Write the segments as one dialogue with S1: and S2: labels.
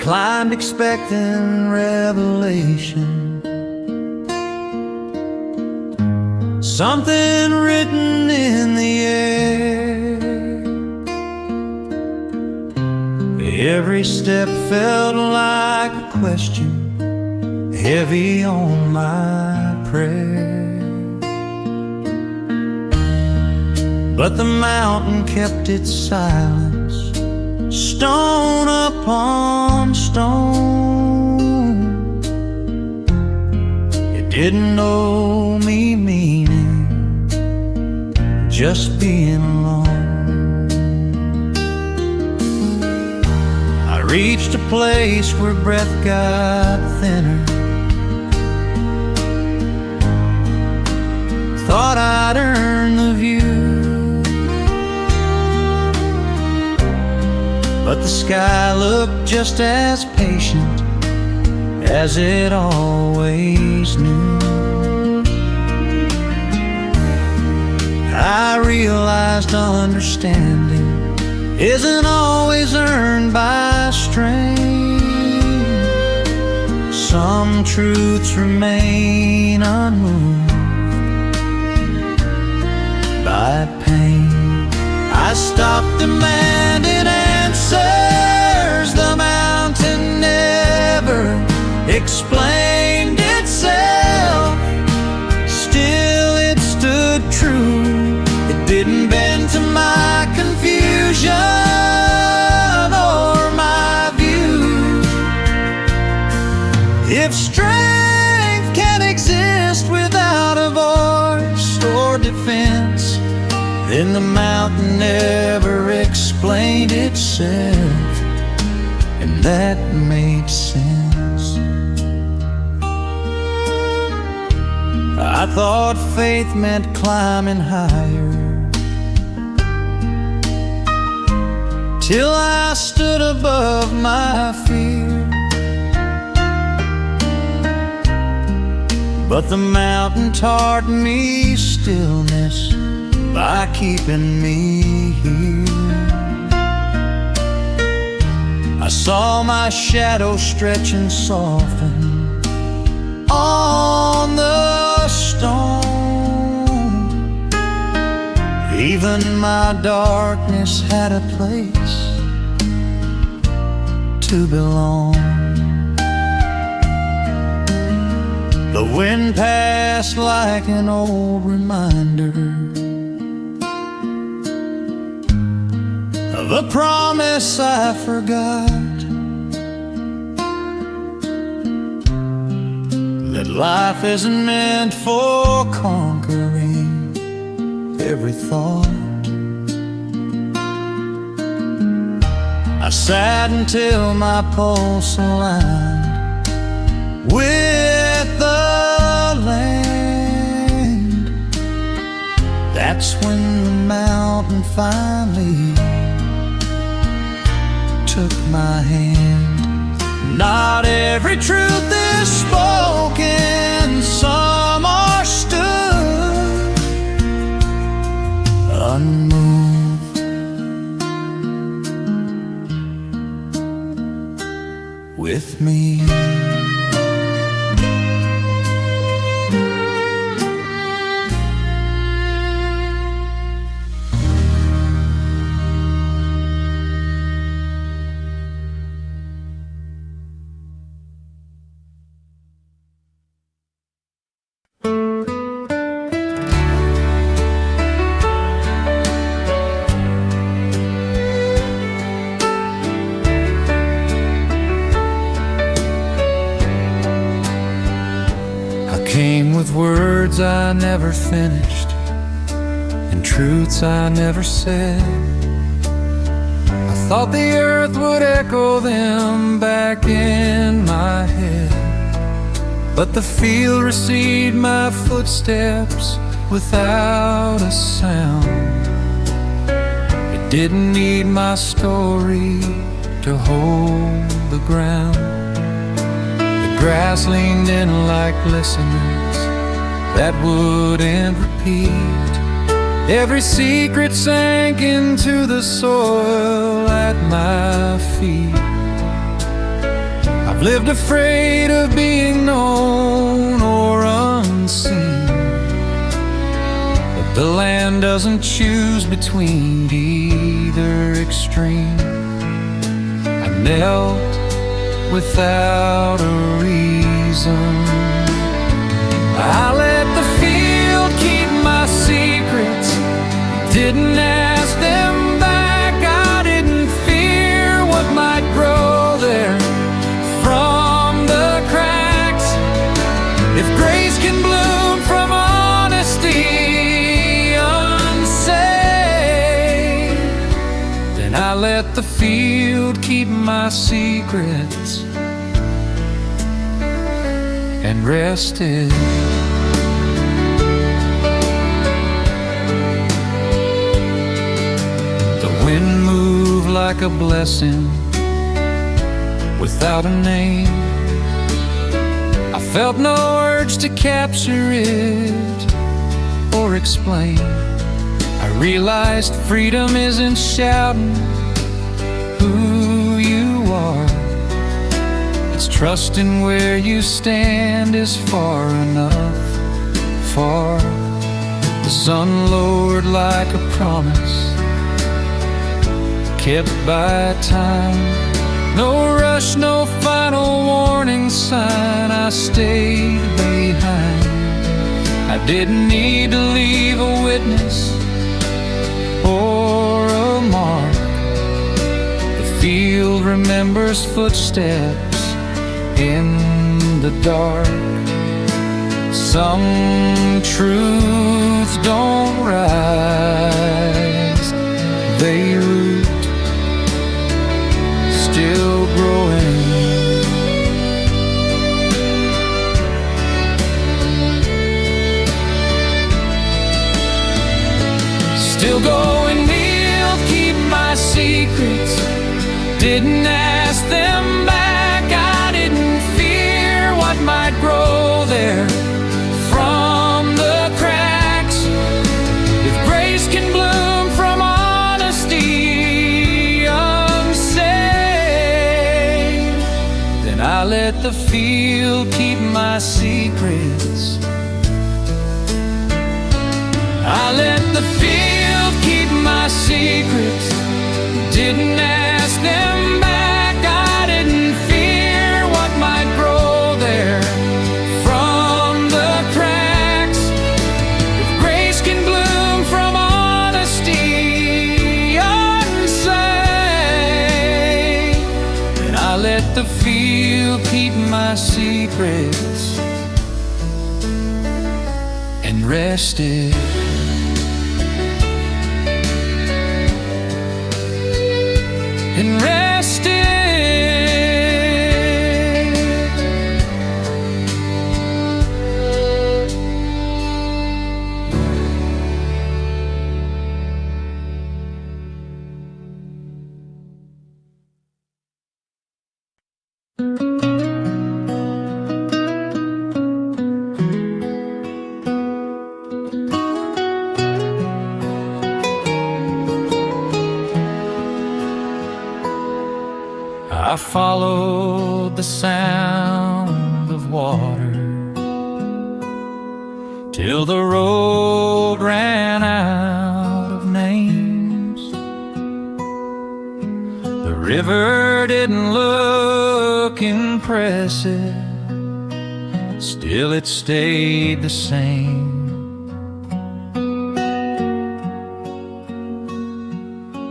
S1: climbed expecting revelation, something written in the air. Every step felt like a question, heavy on my prayer. But the mountain kept its silence, stone upon stone. It didn't know me meaning, just being alone. I reached a place where breath got thinner. Thought I'd earn the view, but the sky looked just as patient as it always knew. I realized understanding isn't always earned by strain. Some truths remain unmoved by pain. I stopped demanding answers. The mountain never explained itself. Still it stood true. It didn't bend to my confusion or my view. If strength can exist without a voice or defense, then the mountain never explained itself, and that made sense. I thought faith meant climbing higher, till I stood above my fear. But the mountain taught me stillness by keeping me here. I saw my shadow stretch and soften on the stone. Even my darkness had a place to belong. The wind passed like an old reminder of a promise I forgot, that life isn't meant for conquering every thought. I sat until my pulse aligned with the land. That's when the mountain finally took my hand. Not every truth is spoken, some are stood unmoved with me. Came with words I never finished and truths I never said. I thought the earth would echo them back in my head, but the field received my footsteps without a sound. It didn't need my story to hold the ground. Grass leaned in like listeners that wouldn't repeat. Every secret sank into the soil at my feet. I've lived afraid of being known or unseen, but the land doesn't choose between either extreme. I knelt without a reason. I let the field keep my secrets, didn't ask them back. I didn't fear what might grow there from the cracks. If grace can bloom from honesty unsaved, then I let the field keep my secrets and rested. The wind moved like a blessing without a name. I felt no urge to capture it or explain. I realized freedom isn't shouting who you are, it's trusting where you stand is far enough. Far, the sun lowered like a promise, kept by time. No rush, no final warning sign. I stayed behind. I didn't need to leave a witness or a mark. The field remembers footsteps in the dark. Some truths don't rise, they root, still growing. Still going, we'll keep my secrets, didn't ask them back. I didn't fear what might grow there from the cracks. If grace can bloom from honesty unsaved, then I let the field keep my secrets. I let the field keep my secrets, didn't ask them back. I didn't fear what might grow there from the cracks. If grace can bloom from honesty unsaved, then I let the field keep my secrets and rested. And rested. I followed the sound of water till the road ran out of names. The river didn't look impressive, still it stayed the same.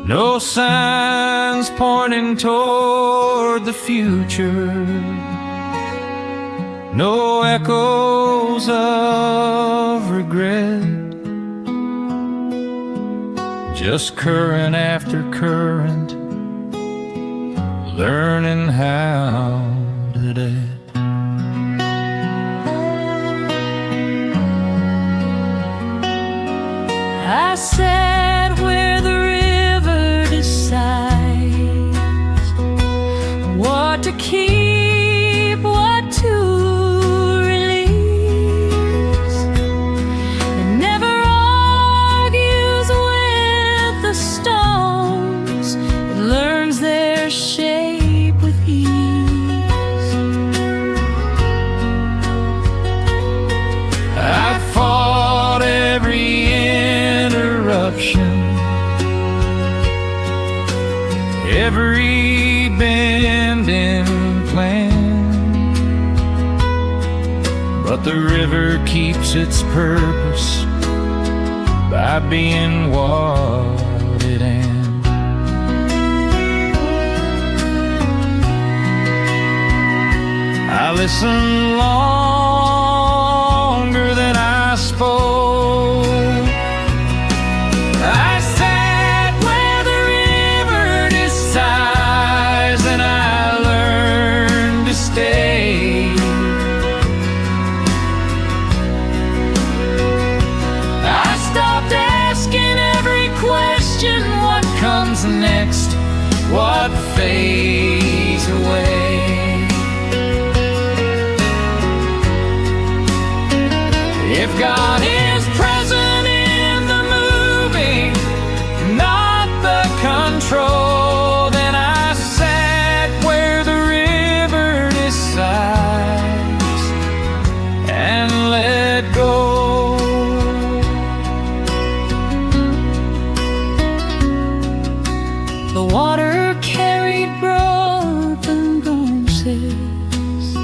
S1: No signs pointing toward the future, no echoes of regret, just current after current, learning how to let.
S2: I sat where the river decides what to keep, what to release. It never argues with the stones, it learns their shape with ease.
S1: corruption, every bending plan. But the river keeps its purpose by being what it ends. I listened longer than I spoke. I sat where the river decides, and I learned to stay. I stopped asking every question: what comes next? What fades away? If God is present in the moving, not the control, then I sat where the river decides and let go.
S2: The water carried broken promises,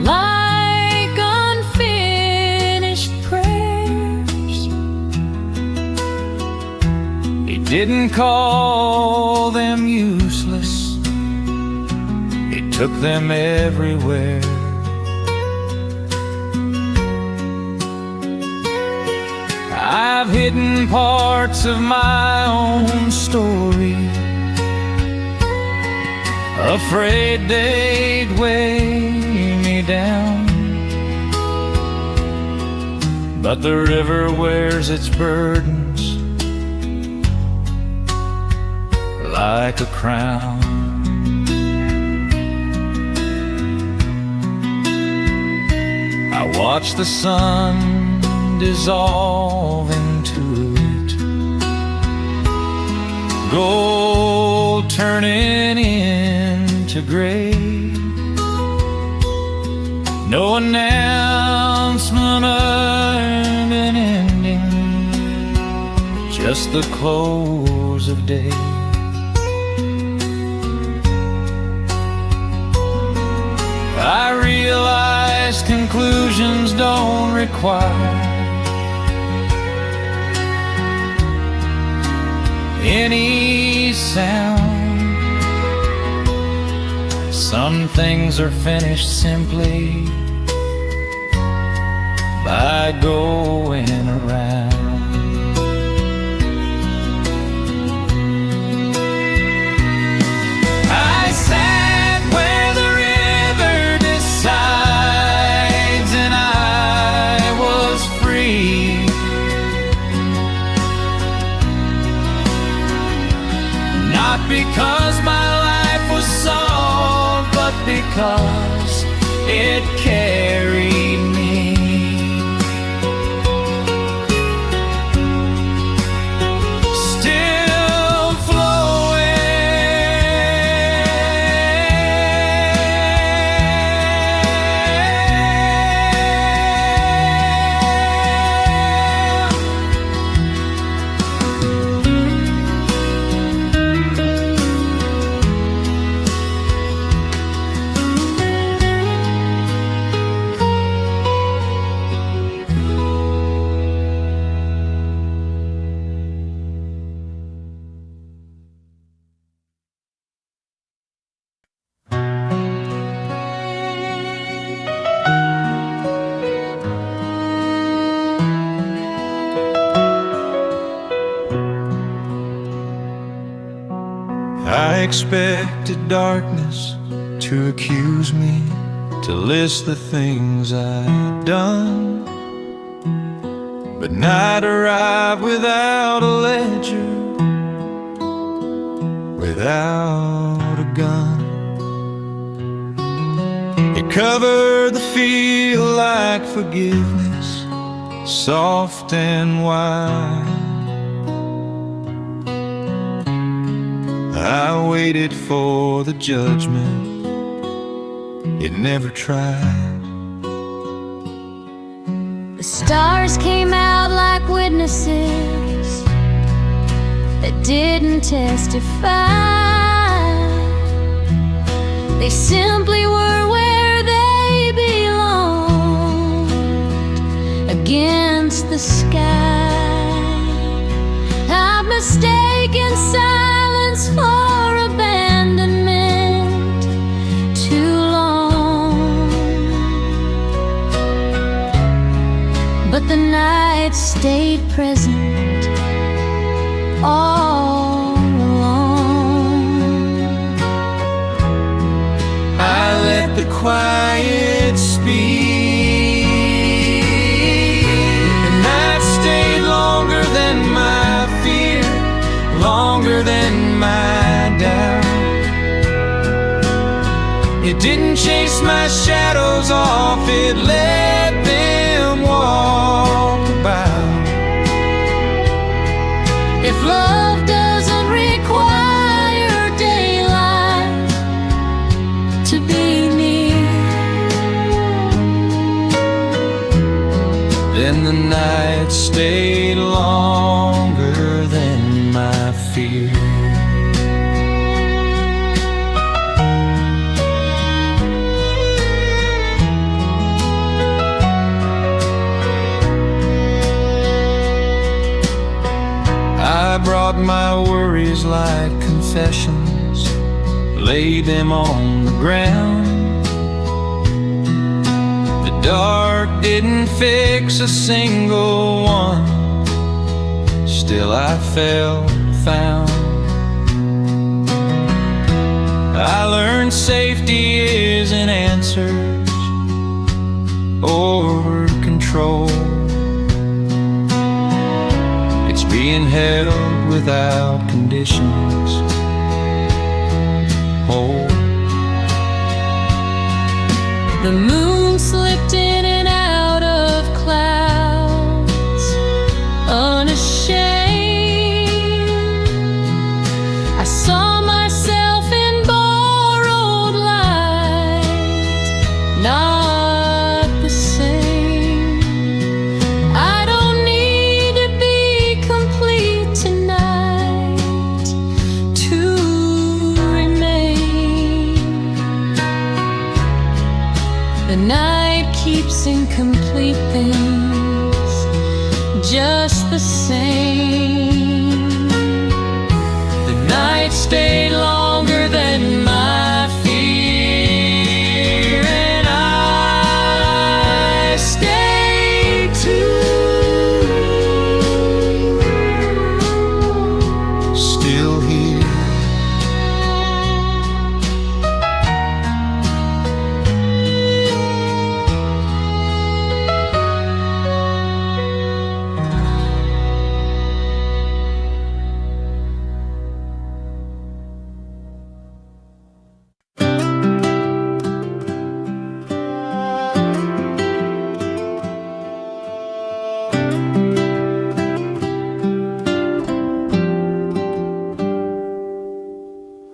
S2: like unfinished prayers.
S1: He didn't call them useless, he took them everywhere. I've hidden parts of my own story, afraid they'd weigh me down. But the river wears its burdens like a crown. I watch the sun dissolve into it, gold turning into gray. No announcement of an ending, just the close of day. I realize conclusions don't require any sound. Some things are finished simply by going around. I sat where the river decides, and I was free. Not because my life was solved, but because it carried me. Still I expected darkness to accuse me, to list the things I'd done. But night arrived without a ledger, without a gun. It covered the field like forgiveness, soft and wide. I waited for the judgment, it never tried.
S3: The stars came out like witnesses
S2: that didn't testify. They simply were where they belonged, against the sky. I've mistaken silence for abandonment too long, but the night stayed present all along.
S1: I let the quiet speak. The night stayed longer than my fear, longer than my doubt. It didn't chase my shadows off, it let them walk about.
S2: If love doesn't require daylight to be near,
S1: then the night stayed longer than my fear. I brought my worries like confessions, laid them on the ground. The dark didn't fix a single one, still I felt found. I learned safety isn't answers or control. It's being held without conditions. Oh,
S2: the moon slipped in and out of clouds, unashamed. I saw myself in borrowed light, not the same. I don't need to be complete tonight to remain. The night keeps incomplete things just the same.
S1: the night stayed longer than my fear, and I stayed too. Still here.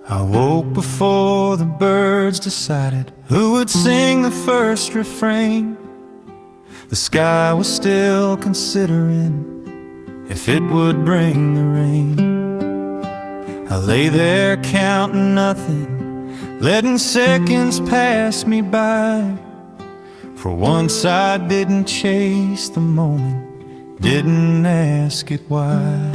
S1: I woke before the birds decided who would sing the first refrain. The sky was still considering if it would bring the rain. I lay there counting nothing, letting seconds pass me by. For once I didn't chase the moment, didn't ask it why.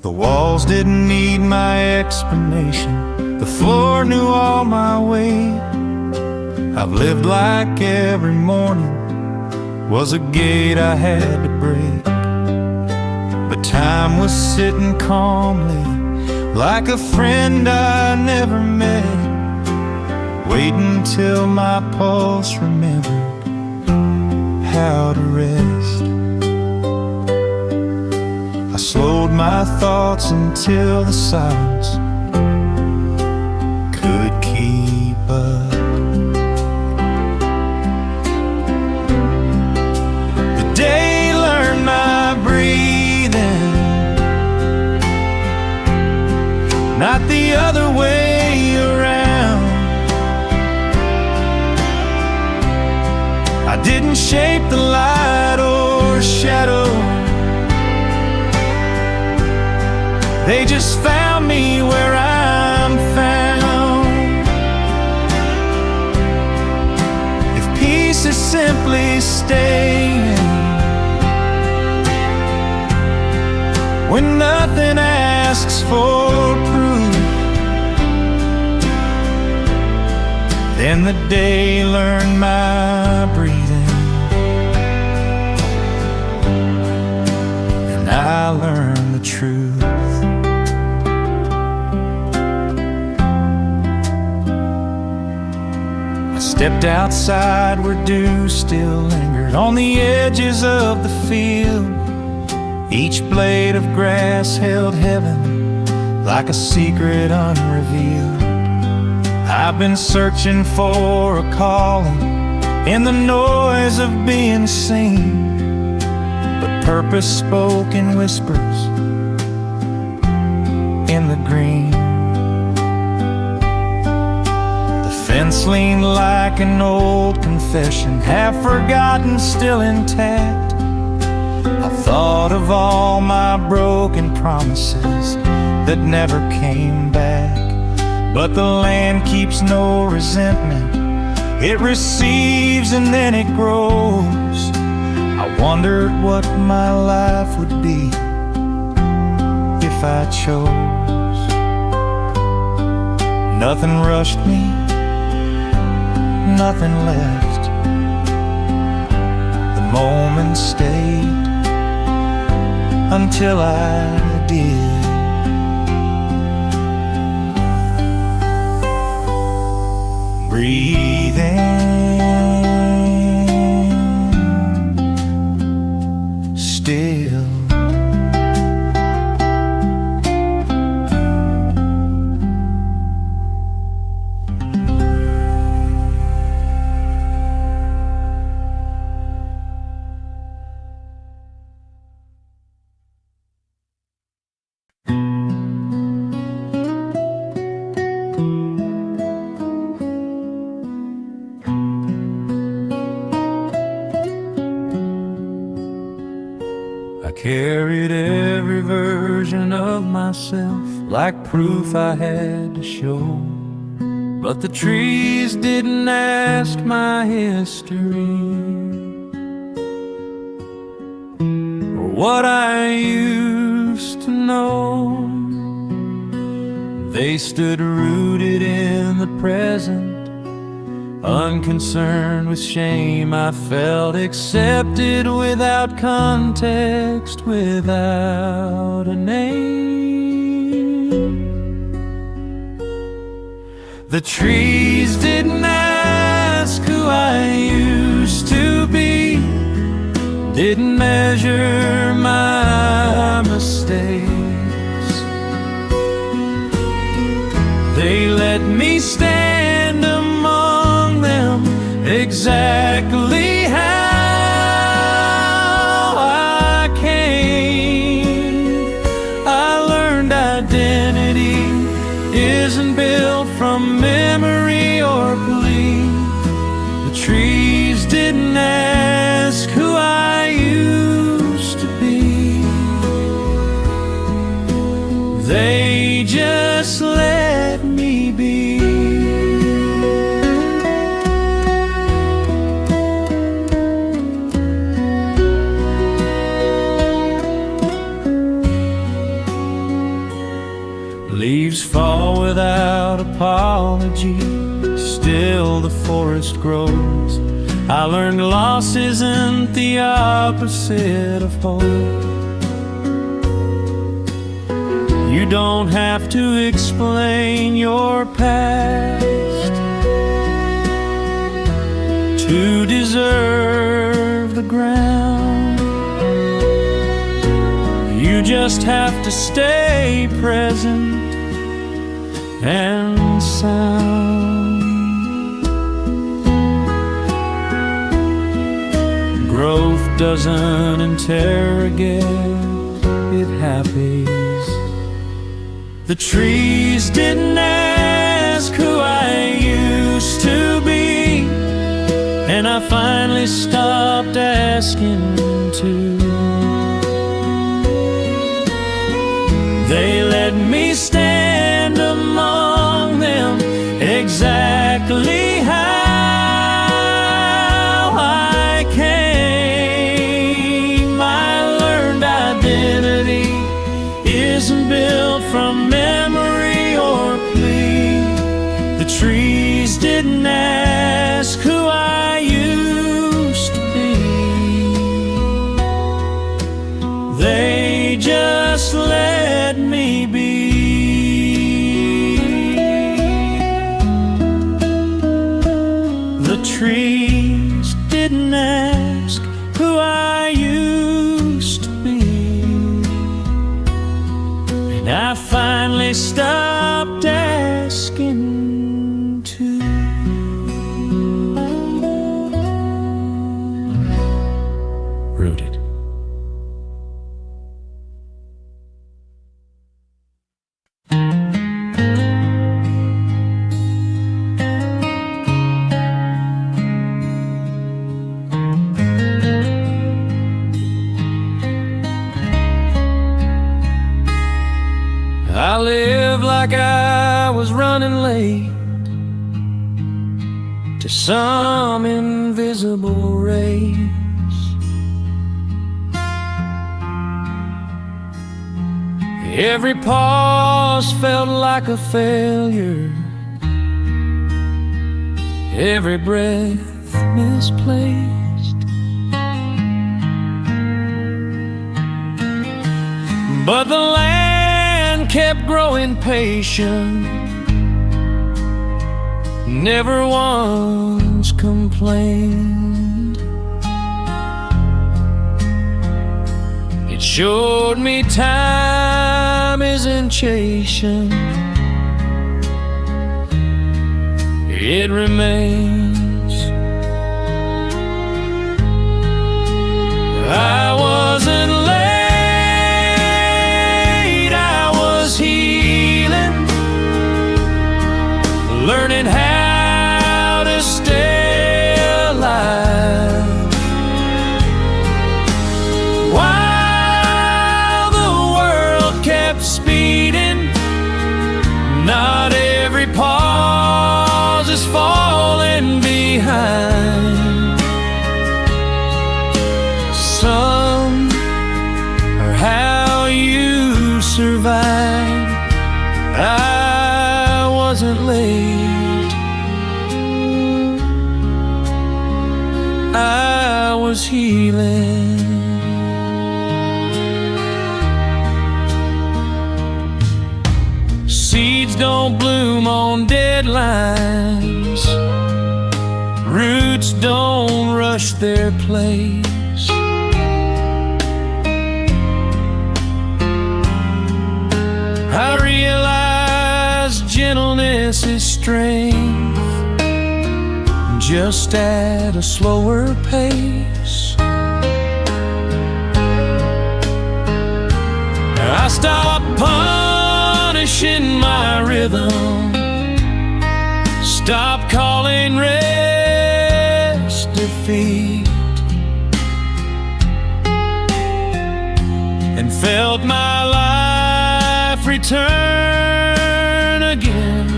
S1: The walls didn't need my explanation, the floor knew all my weight. I've lived like every morning was a gate I had to break. But time was sitting calmly, like a friend I never met, waiting till my pulse remembered how to rest. I slowed my thoughts until the silence could keep up. The day learned my breathing, not the other way around. I didn't shape the light or shadow, They just found me where I'm found. If peace is simply staying when nothing asks for proof, then the day learned my breathing, and I learned the truth. I stepped outside where dew still lingered on the edges of the field. Each blade of grass held heaven like a secret unrevealed. I've been searching for a calling in the noise of being seen, but purpose spoke in whispers in the green. The fence leaned like an old confession, half forgotten, still intact. I thought of all my broken promises that never came back. But the land keeps no resentment. It receives and then it grows. I wondered what my life would be if I chose. Nothing rushed me, nothing left. The moment stayed until I did. Breathing still. Carried every version of myself like proof I had to show, but the trees didn't ask my history or what I used to know. They stood rooted in the present, unconcerned with shame I felt, accepted without context, without a name. The trees didn't ask who I used to be, didn't measure my mistakes. They let me stand among them exactly how I came. I learned identity isn't built from memory or plea. The trees didn't ask who I used to be, they just let me be. Leaves fall without apology, still the forest grows. I learned loss isn't the opposite of hope. You don't have to explain your past to deserve the ground. You just have to stay present and sound. Growth doesn't interrogate, it happens. The trees didn't ask who I used to be, and I finally stopped asking to. They let let me stand among them exactly how I came. I learned identity isn't built from memory or plea. The trees didn't ask who I used to be. They just let me be. The trees didn't ask who I used to be. And I finally stopped asking to. Rooted. I lived like I was running late to some invisible race. Every pause felt like a failure, every breath misplaced. But the land kept growing patient, never once complained. It showed me time isn't chasing, it remains. I wasn't late, I was healing, learning how to stay alive. While the world kept speeding, not every pause is falling behind. Some are how you survive. I wasn't late, I was healing. Seeds don't bloom on deadlines, roots don't rush their place. I realize gentleness is strength, just at a slower pace. I stopped punishing my rhythm, stopped calling rest defeat, and felt my life return again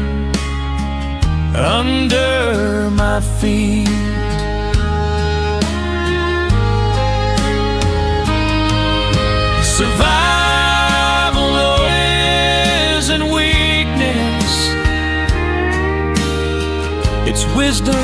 S1: under my feet. Survival isn't weakness, it's wisdom.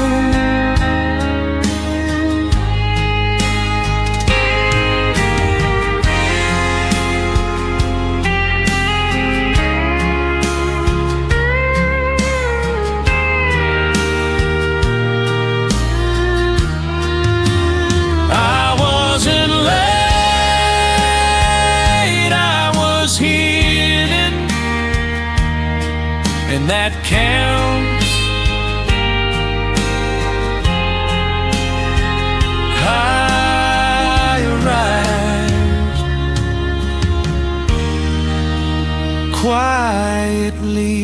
S1: And that counts. I arrived quietly.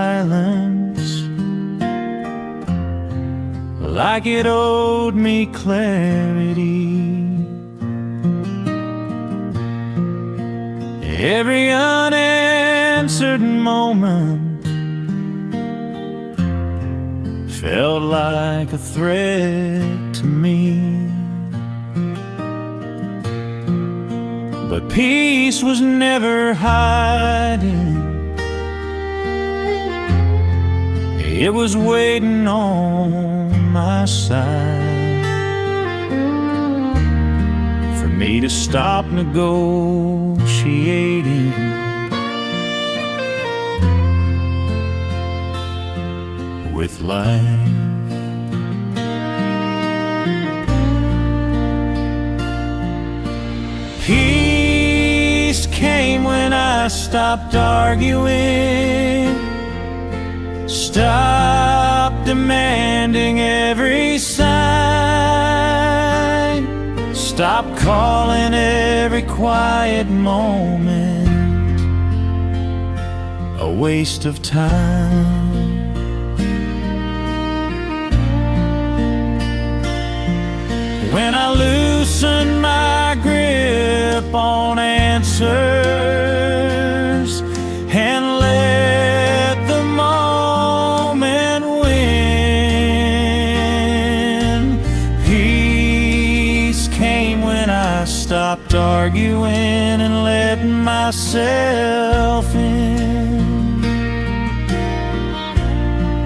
S1: silence, like it owed me clarity. Every unanswered moment felt like a threat to me. But peace was never hiding. It was waiting on my side for me to stop negotiating with life. Peace came when I stopped arguing, stopped demanding every sign, stopped calling every quiet moment a waste of time. When I loosened my grip on answers and let the moment win, peace came when I stopped arguing and let myself in.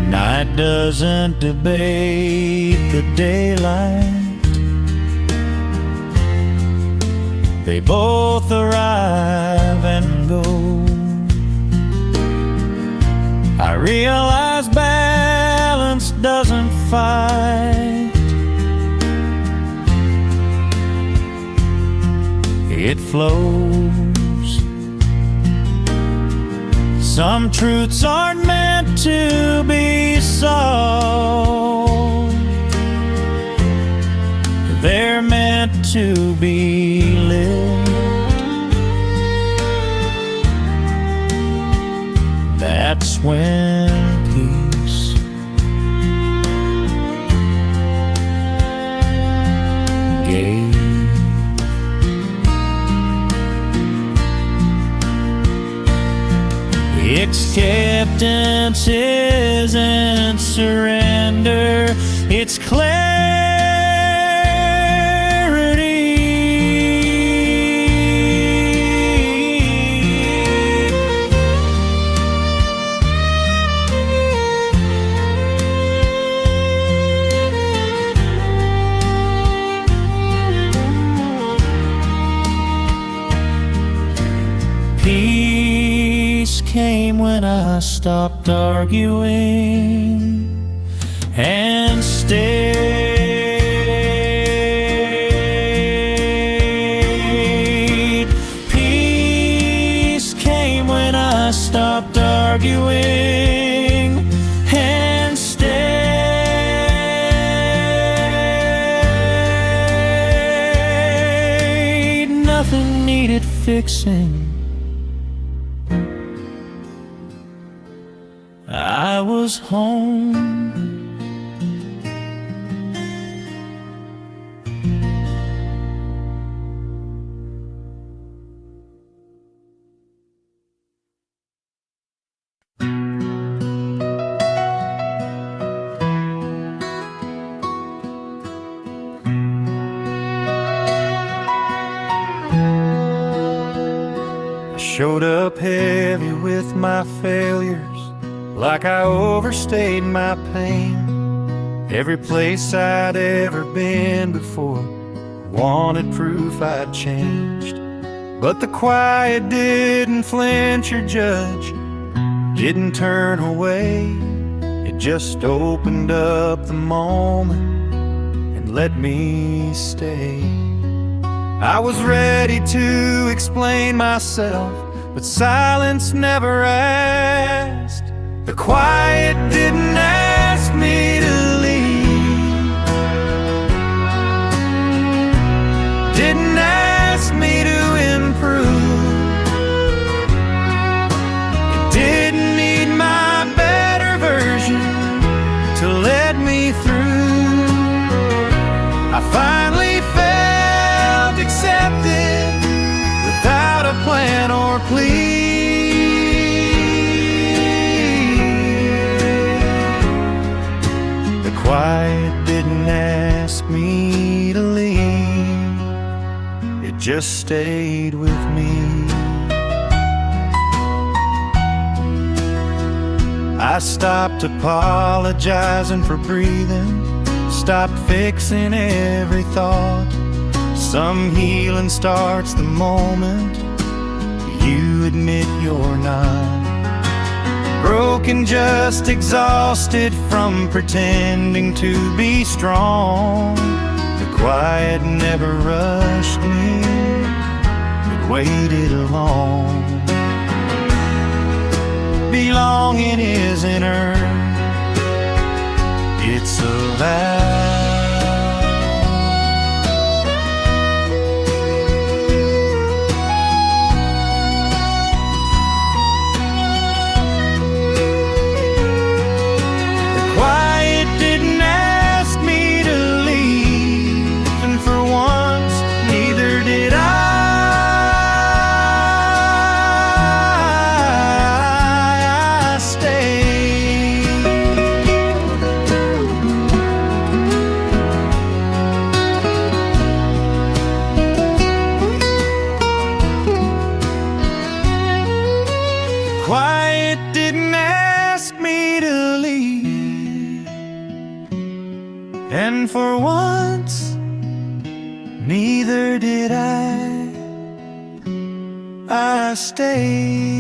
S1: Night doesn't debate the daylight. They both arrive and go. I realize balance doesn't fight, it flows. Some truths aren't meant to be solved, they're meant to be lived. That's when peace gave. Acceptance isn't surrender, it's clarity. Peace came when I stopped arguing and stayed. Peace came when I stopped arguing and stayed. Nothing needed fixing, I was home. I showed up heavy with my failures, like I overstayed my pain. Every place I'd ever been before wanted proof I'd changed. But the quiet didn't flinch or judge, didn't turn away. It just opened up the moment and let me stay. I was ready to explain myself, but silence never asked. The quiet didn't ask me to leave, didn't ask me to improve. It didn't need my best I finally felt accepted without a plan or plea. The quiet didn't ask me to leave, it just stayed with me. I stopped apologizing for breathing, stopped fixing every thought. Some healing starts the moment you admit you're not broken, just exhausted from pretending to be strong. The quiet never rushed me, it waited along. Belonging isn't earned, it's allowed. The quiet didn't ask me to leave, and for once, neither did I. Quiet didn't ask me to leave, and for once, neither did I stayed.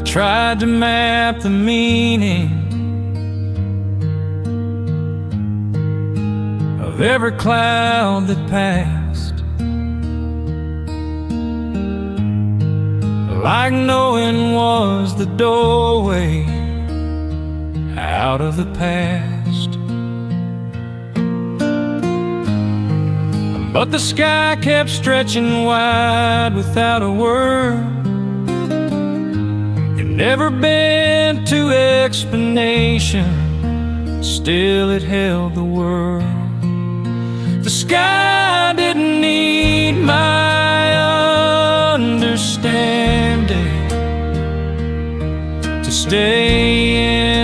S1: Tried to map the meaning of every cloud that passed, like knowing was the doorway out of the past. But the sky kept stretching wide without a word. Never been to explanation, still it held the world. The sky didn't need my understanding to stay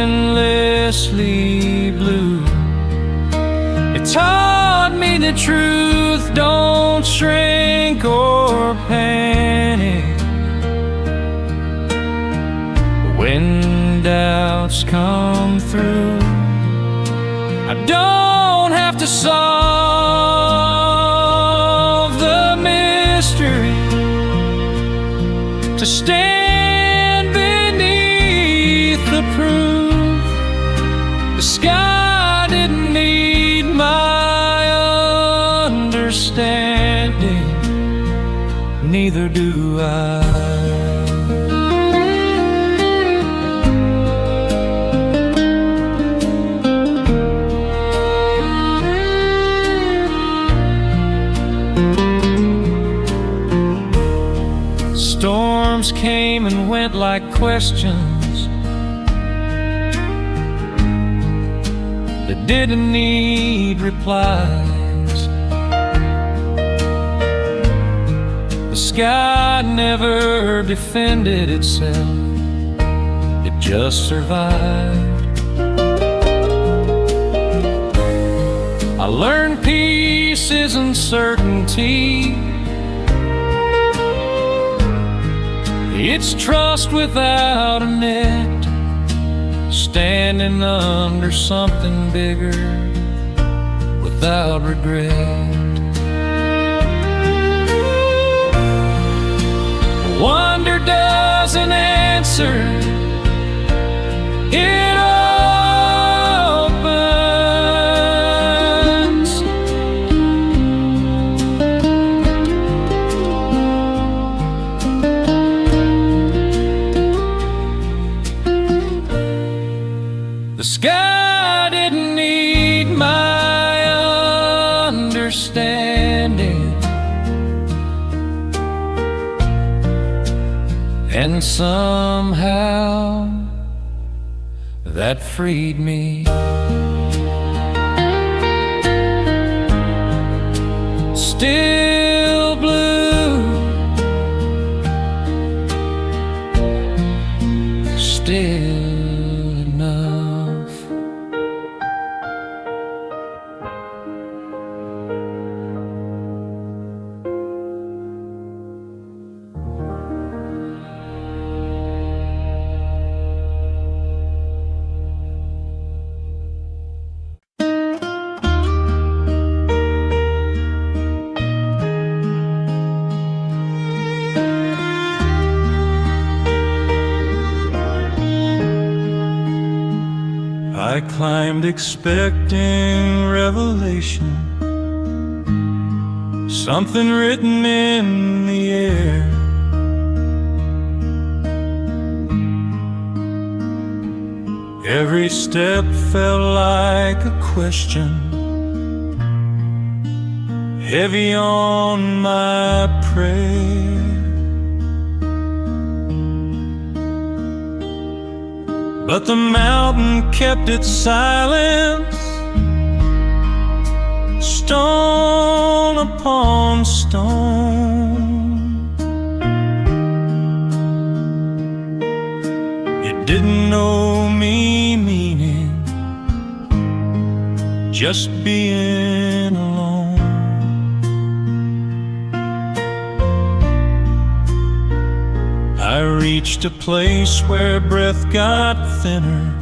S1: endlessly blue. It taught me the truth don't shrink or panic when doubts come through. I don't have to solve the mystery to stand beneath the proof. The sky didn't need my understanding, neither do I. Storms came and went like questions that didn't need replies. The sky never defended itself, it just survived. I learned peace isn't certainty, it's trust without a net, standing under something bigger without regret. Wonder doesn't answer, it The sky didn't need my understanding, and somehow that freed me. Still blue, still enough.
S3: I climbed expecting revelation, something written in the air. Every step felt like a question, heavy on my prayer. But the mountain kept its silence, stone upon stone. It didn't know me meaning, just being alone. I reached a place where breath got thinner,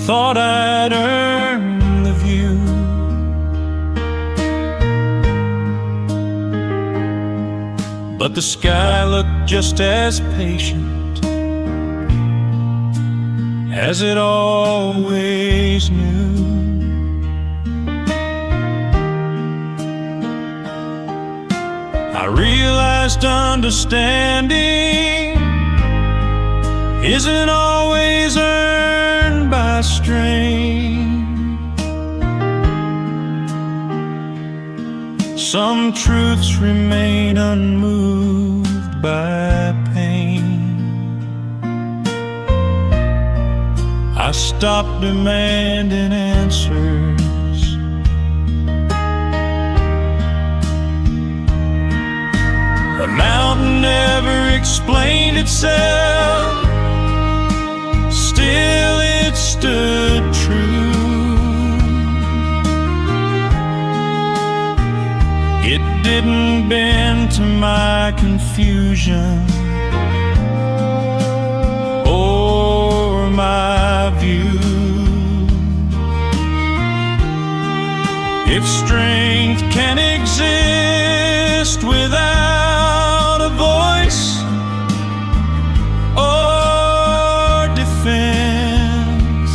S3: thought I'd earned the view. But the sky looked just as patient as it always knew. I realized understanding isn't always earned by strain. Some truths remain unmoved by pain. I stopped demanding answers. The mountain never explained itself, still it stood true. It didn't bend to my confusion or my view. If strength can exist without a voice or defense,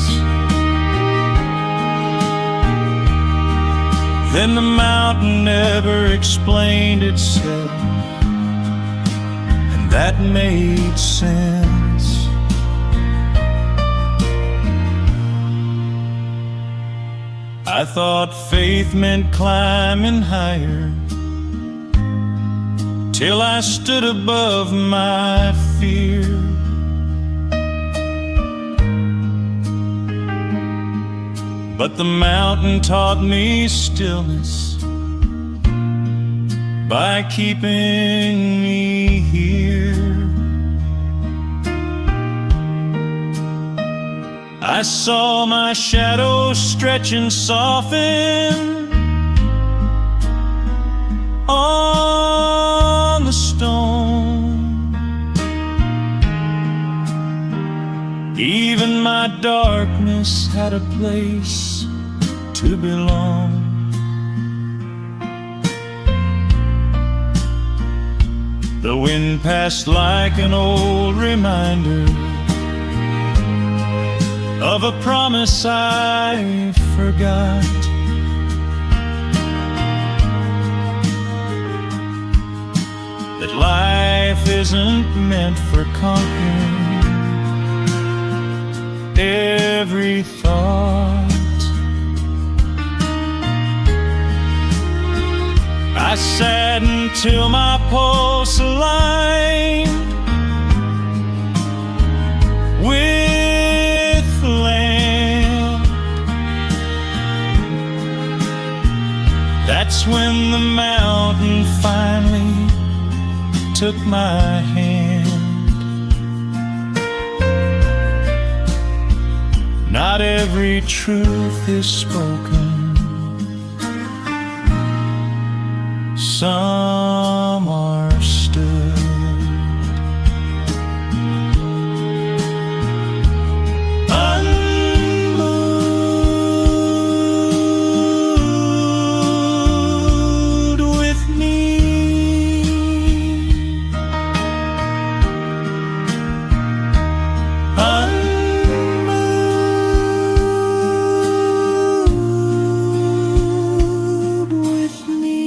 S3: then the mountain never explained itself, and that made sense. I thought faith meant climbing higher, till I stood above my fear. But the mountain taught me stillness by keeping me here. I saw my shadow stretch and soften on the stone. Even my darkness had a place to belong. The wind passed like an old reminder of a promise I forgot. That life isn't meant for conquering, every thought. I sat until my pulse aligned with land. That's when the mountain finally took my hand. Not every truth is spoken. Some are stood. Unmoved with me. Unmoved with me.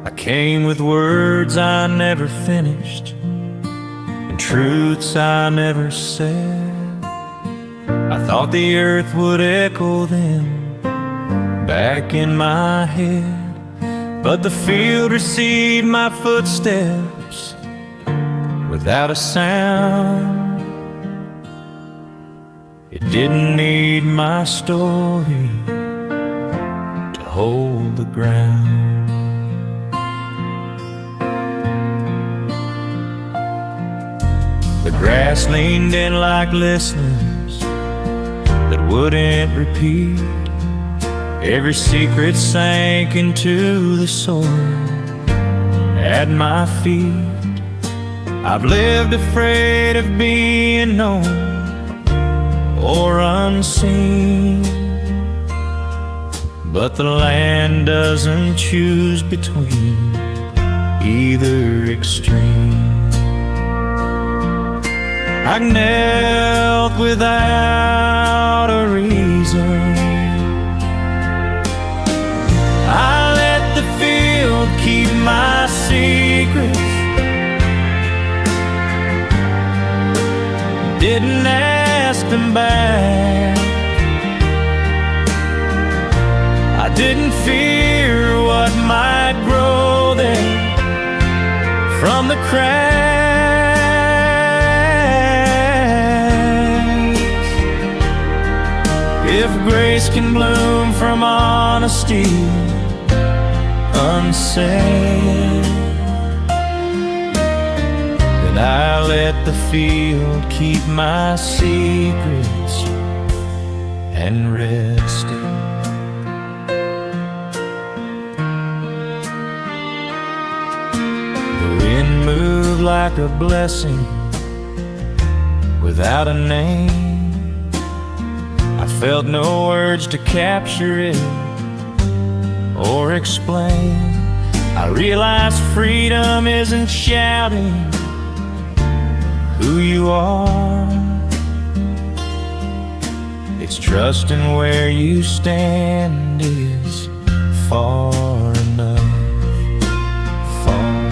S3: I came with words I never finished and truths I never said. I thought the earth would echo them back in my head, but the field received my footsteps without a sound. It didn't need my story to hold the ground. The grass leaned in like listeners that wouldn't repeat. Every secret sank into the soil at my feet. I've lived afraid of being known or unseen, but the land doesn't choose between either extreme. I knelt without a reason. I let the field keep my secrets. Didn't ask them back. I didn't fear what might grow there from the cracks. If grace can bloom from honesty unsaid, then I let the field keep my secrets and rested. The wind moved like a blessing without a name. I felt no urge to capture it or explain. I realized freedom isn't shouting who you are. It's trusting where you stand is far enough. Far.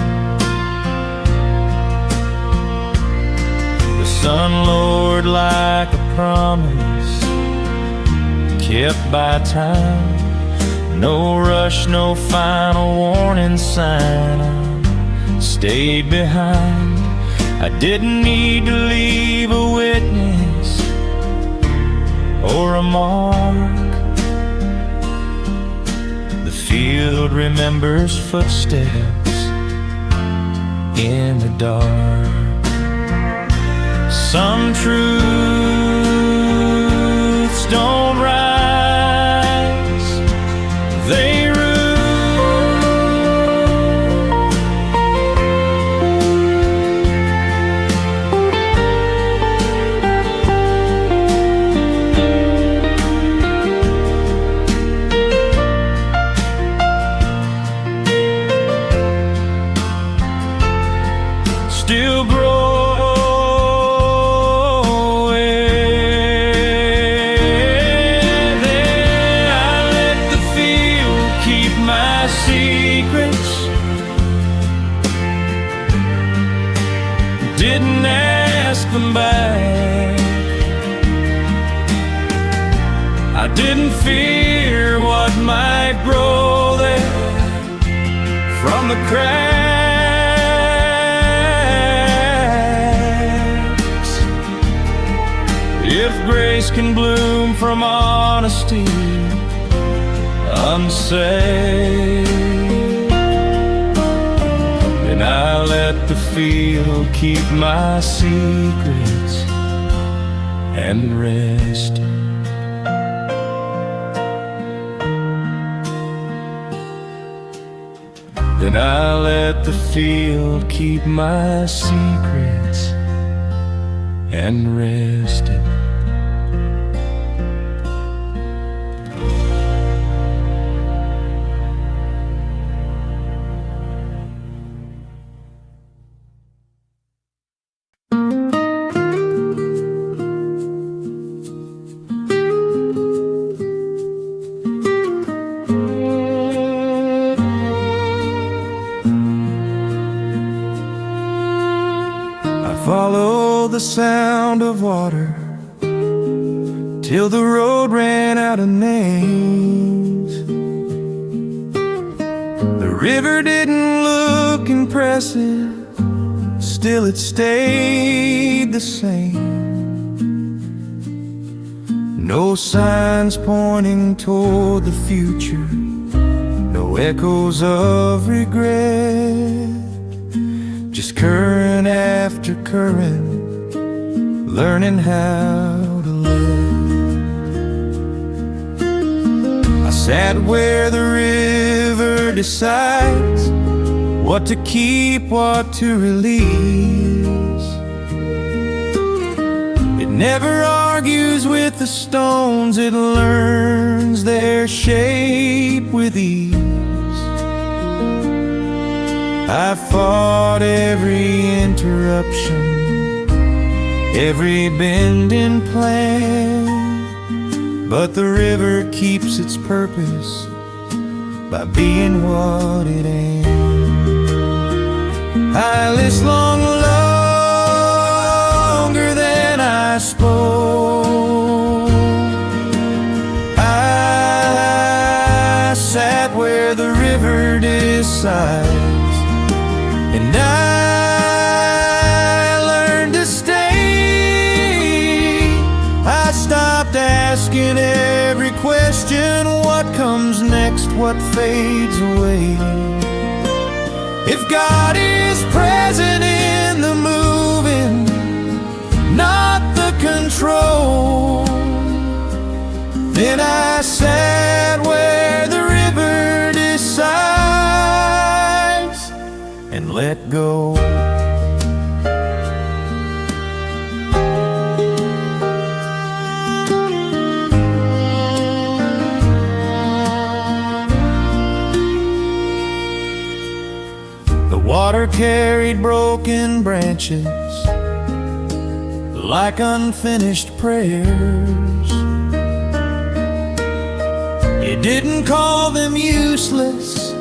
S3: The sun lowered like a promise kept by time. No rush, no final warning sign. I stayed behind. I didn't need to leave a witness or a mark. The field remembers footsteps in the dark. Some truths don't rise, they root. I didn't fear what might grow there from the cracks. If grace can bloom from honesty unsaved, then I let the field keep my secrets and rest. Then I let the field keep my secrets and rested.
S1: Follow the sound of water till the road ran out of names. The river didn't look impressive, still it stayed the same. No signs pointing toward the future, no echoes of regret. Just current after current, learning how to live. I sat where the river decides what to keep, what to release. It never argues with the stones, it learns their shape with ease. I fought every interruption, every bend in plan, but the river keeps its purpose by being what it ain't. I listened longer than I spoke. I sat where the river decides, and I learned to stay. I stopped asking every question, what comes next, what fades away. If God is present in the moving, not the control, then I sat where the river decides and let go. The water carried broken branches like unfinished prayers. It didn't call them useless,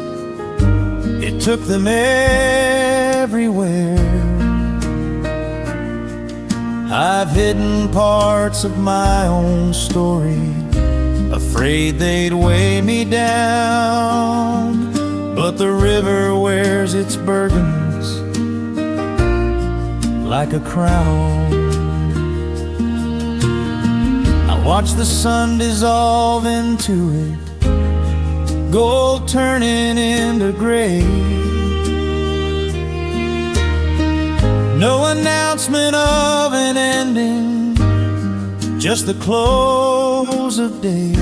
S1: it took them everywhere. I've hidden parts of my own story, afraid they'd weigh me down. But the river wears its burdens like a crown. I watch the sun dissolve into it, gold turning into gray. No announcement of an ending, just the close of day.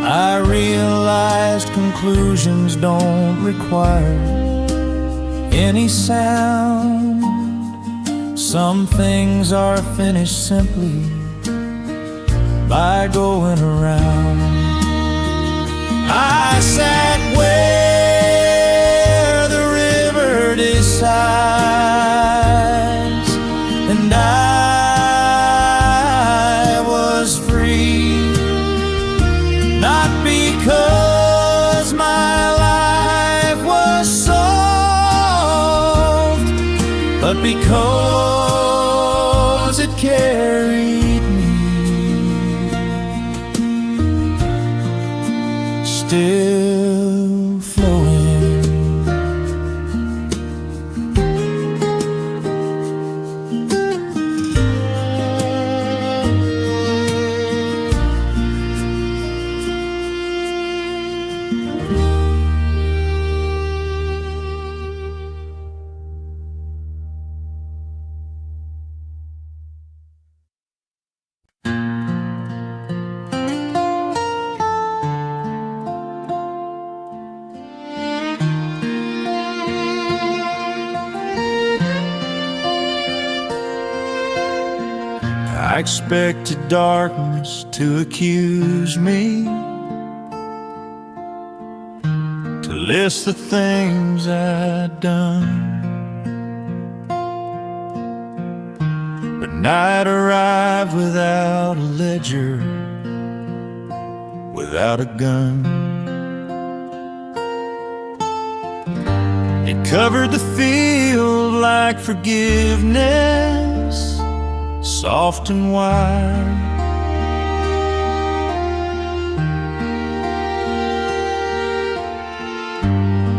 S1: I realized conclusions don't require any sound. Some things are finished simply by going around. I sat where the river decides, and I was free, not because my life was solved, but because it carried me. still flowing. I expected darkness to accuse me, to list the things I'd done. But night arrived without a ledger, without a gun. It covered the field like forgiveness, soft and wide.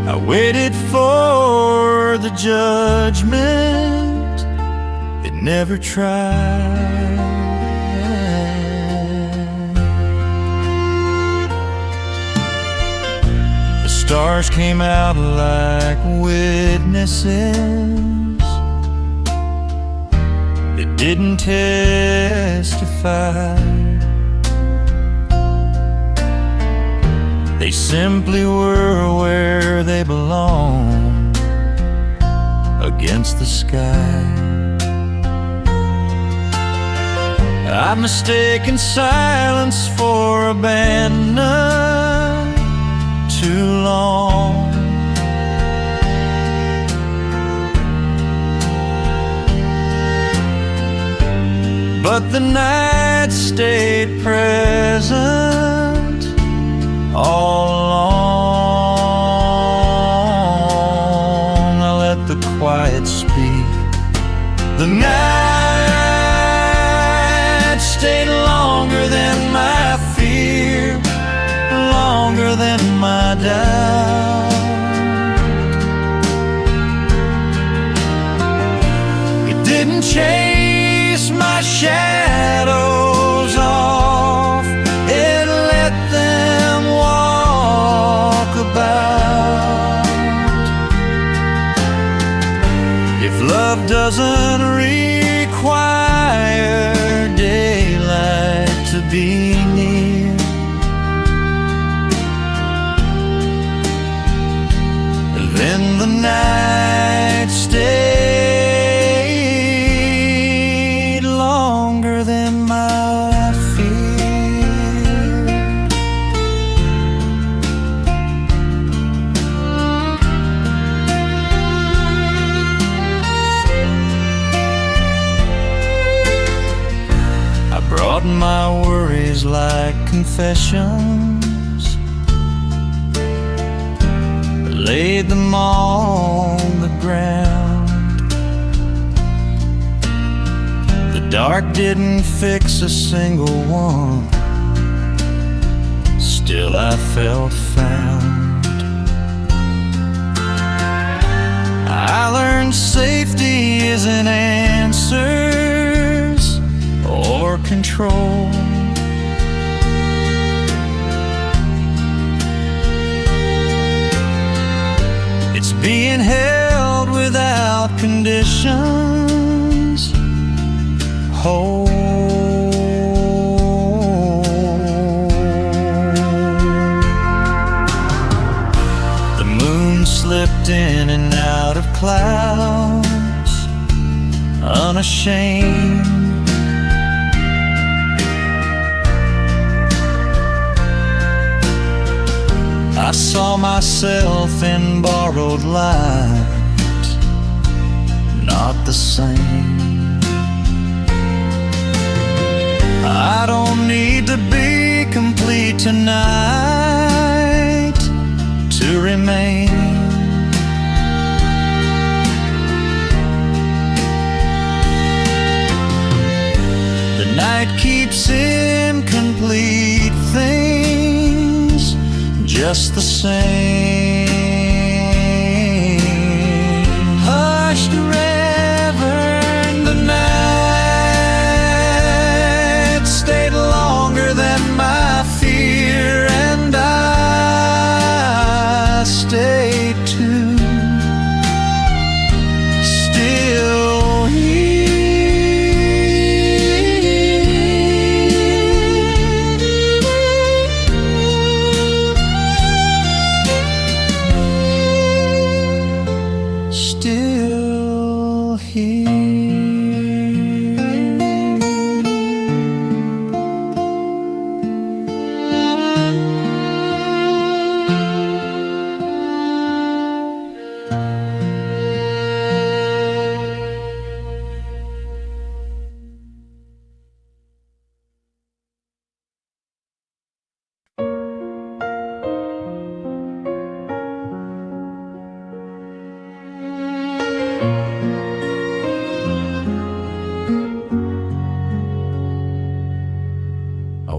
S1: I waited for the judgment, it never tried. The stars came out like witnesses, didn't testify. They simply were where they belong, against the sky. I've mistaken silence for abandon too long. But the night stayed present all along. I let the quiet speak. The night stayed longer than my fear, longer than my doubt. It didn't chase my shadows off, it let them walk about. If love doesn't require daylight to be near, then the night stayed longer than my fear. I brought my worries like confessions, laid them on the ground. The dark didn't fix a single one, still I felt found. I learned safety isn't answers or control. It's being held without conditions, whole. The moon slipped in and out of clouds, unashamed. I saw myself in borrowed light, not the same. I don't need to be complete tonight to remain. The night keeps incomplete things
S3: just the same. Hushed river, the night stayed longer than my fear, and I stayed too. Still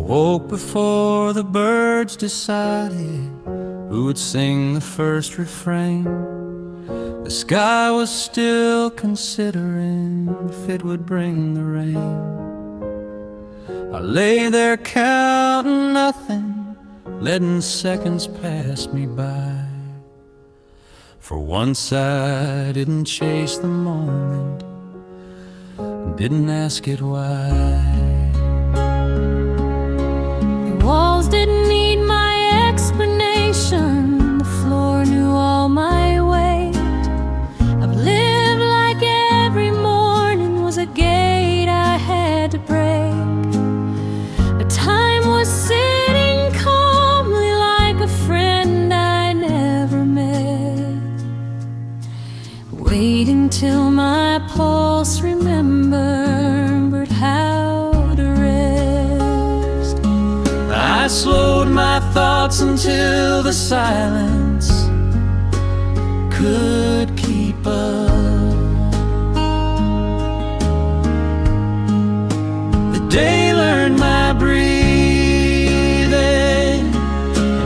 S3: woke before the birds decided who would sing the first refrain. The sky was still considering if it would bring the rain. I lay there counting nothing, letting seconds pass me by. For once I didn't chase the moment, didn't ask it why.
S2: Walls didn't need my explanation. The floor knew all my weight. I've lived like every morning was a gate I had to break. The time was sitting calmly like a friend I never met, waiting till my pulse remembered how to rest.
S3: I slowed my thoughts until the silence could keep up. The day learned my breathing,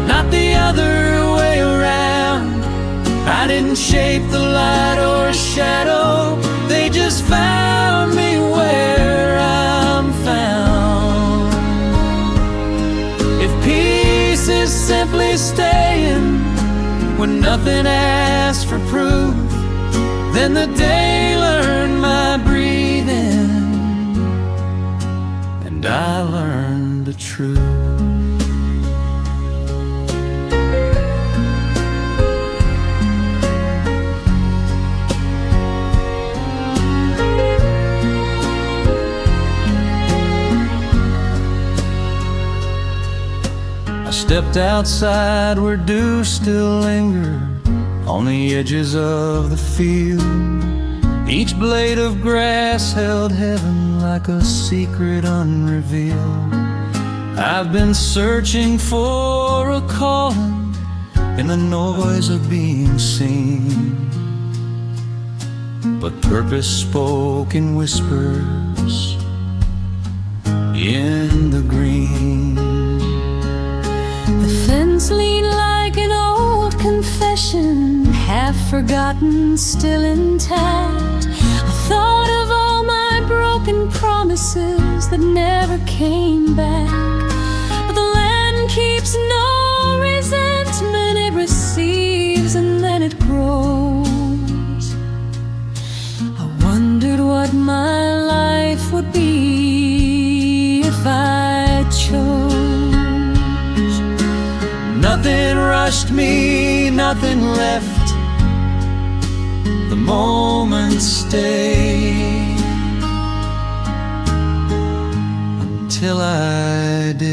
S3: not the other way around. I didn't shape the light or shadow, they just found me where I'm found. If peace is simply staying when nothing asks for proof, then the day learned my breathing, and I learned the truth. Stepped outside where dew still lingered on the edges of the field. Each blade of grass held heaven like a secret unrevealed. I've been searching for a calling in the noise of being seen, but purpose spoke in whispers in the green.
S2: The fence leaned like an old confession, half forgotten, still intact. I thought of all my broken promises that never came back. But the land keeps no resentment, it receives and then it grows. I wondered what my life would be if I chose. Nothing rushed me, nothing left, the moment stayed until I did.